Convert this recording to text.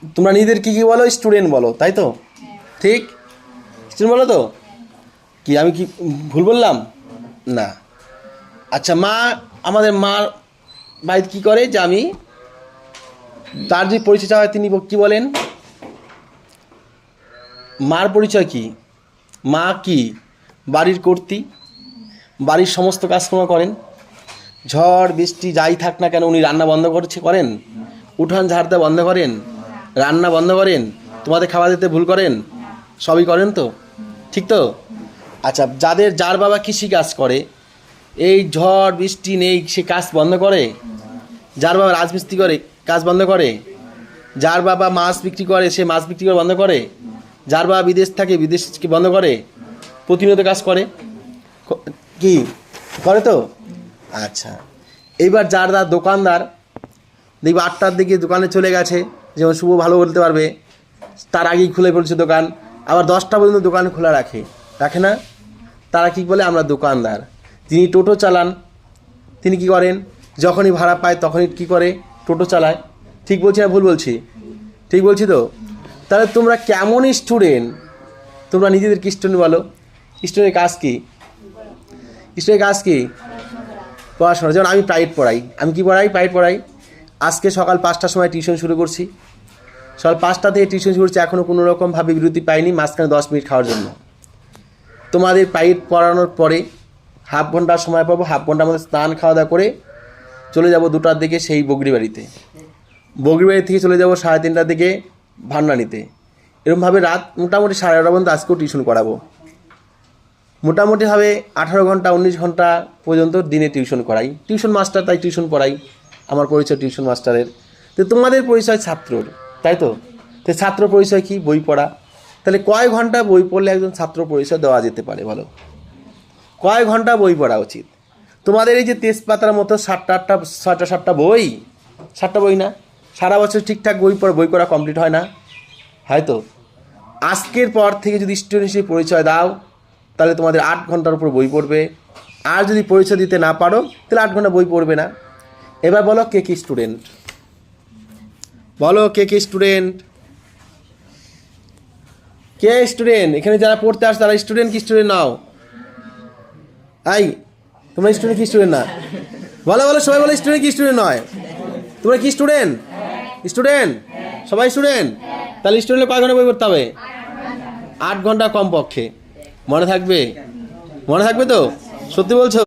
তোমরা নিজেদের কী বলো? স্টুডেন্ট বলো, তাই তো? ঠিক, স্টুডেন্ট বলো তো? কি আমি কি ভুল বললাম? না। আচ্ছা, মা, আমাদের মার বাড়িতে কী করে যে আমি তার যে পরিচয় হয় তিনি কী বলেন? মার পরিচয় কি? মা কি বাড়ির কর্ত্রী, বাড়ির সমস্ত কাজকর্ম করেন। ঝড় বৃষ্টি যাই থাক না কেন উনি রান্না বন্ধ করেন, উঠান ঝাড়তে বন্ধ করেন, রান্না বন্ধ করেন, তোমাদের খাওয়া দিতে ভুল করেন, সবই করেন তো? ঠিক তো? আচ্ছা, যার বাবা কৃষি কাজ করে, এই ঝড় বৃষ্টি নেই সে কাজ বন্ধ করে? যার বাবা রাজমিস্ত্রি করে কাজ বন্ধ করে? যার বাবা মাছ বিক্রি করে সে মাছ বিক্রি করে বন্ধ করে? যার বাবা বিদেশ থাকে বিদেশ কি বন্ধ করে? প্রতিনিয়ত কাজ করে কি করে তো? আচ্ছা, এইবার যার দোকানদার দেখবে 8টার দিকে দোকানে চলে গেছে, যেমন শুভ ভালো বলতে পারবে, তার আগেই খুলে পড়ছে দোকান, আবার 10টা পর্যন্ত দোকান খোলা রাখে না? তারা কী বলে? আমরা দোকানদার। যিনি টোটো চালান তিনি কি করেন? যখনই ভাড়া পায় তখনই কী করে? টোটো চালায়। ঠিক বলছি না ভুল বলছি? ঠিক বলছি তো? তাহলে তোমরা কেমন স্টুডেন্ট? তোমরা নিজেদের কি স্টুডেন্ট বলো? স্টুডেন্টের কাজ কি? স্টুডেন্টের কাজ কি? পড়াশোনা। যেমন আমি প্রাইভেট পড়াই। আমি কি পড়াই? প্রাইভেট পড়াই। আজকে সকাল 5টার সময় টিউশন শুরু করছি। সকাল 5টা থেকে টিউশন শুরু করছি, এখনও কোনো রকমভাবে বিরতি পাইনি, মাঝখানে 10 মিনিট খাওয়ার জন্য। তোমাদের প্রাইভেট পড়ানোর পরে হাফ ঘন্টার সময় পাবো, হাফ ঘন্টার মধ্যে স্নান খাওয়া দাওয়া করে চলে যাব 2টার দিকে সেই বগরিবাড়িতে। বগরিবাড়ি থেকে চলে যাব 3:30টার দিকে ভান্ডানিতে। এরকমভাবে রাত মোটামুটি 11:30 পর্যন্ত আজকেও টিউশন করাবো। মোটামুটিভাবে 18 ঘন্টা 19 ঘন্টা পর্যন্ত দিনে টিউশন করাই। টিউশন মাস্টার, তাই টিউশন পড়াই। আমার পরিচয় টিউশন মাস্টারের। তো তোমাদের পরিচয় ছাত্রর, তাই তো? তো ছাত্র পরিচয় কি? বই পড়া। তাহলে কয় ঘন্টা বই পড়লে একজন ছাত্র পরিচয় দেওয়া যেতে পারে বলো? কয় ঘন্টা বই পড়া উচিত? তোমাদের এই যে তেজপাতার মতো 6টা বই, 7টা বই না, সারা বছর ঠিকঠাক বই পড়া কমপ্লিট হয় না? হয়তো আজকের পর থেকে যদি স্টুডেন্ট হিসেবে পরিচয় দাও তাহলে তোমাদের 8 ঘন্টার উপর বই পড়বে। আর যদি পরিচয় দিতে না পারো তাহলে 8 ঘন্টা বই পড়বে না। এবার বলো কে কি স্টুডেন্ট? বলো কে কি স্টুডেন্ট? কে স্টুডেন্ট? এখানে যারা পড়তে আসে তারা স্টুডেন্ট কি স্টুডেন্ট নাও? তাই তোমরা স্টুডেন্ট কি স্টুডেন্ট না? বলো বলো, সবাই বলো স্টুডেন্ট কি স্টুডেন্ট নয়? তোমরা কি স্টুডেন্ট? স্টুডেন্ট সবাই স্টুডেন্ট। তাহলে স্টুডেন্টে কয় ঘন্টা বই পড়তে হবে? 8 ঘন্টা কমপক্ষে। মনে থাকবে? মনে থাকবে তো? সত্যি বলছো?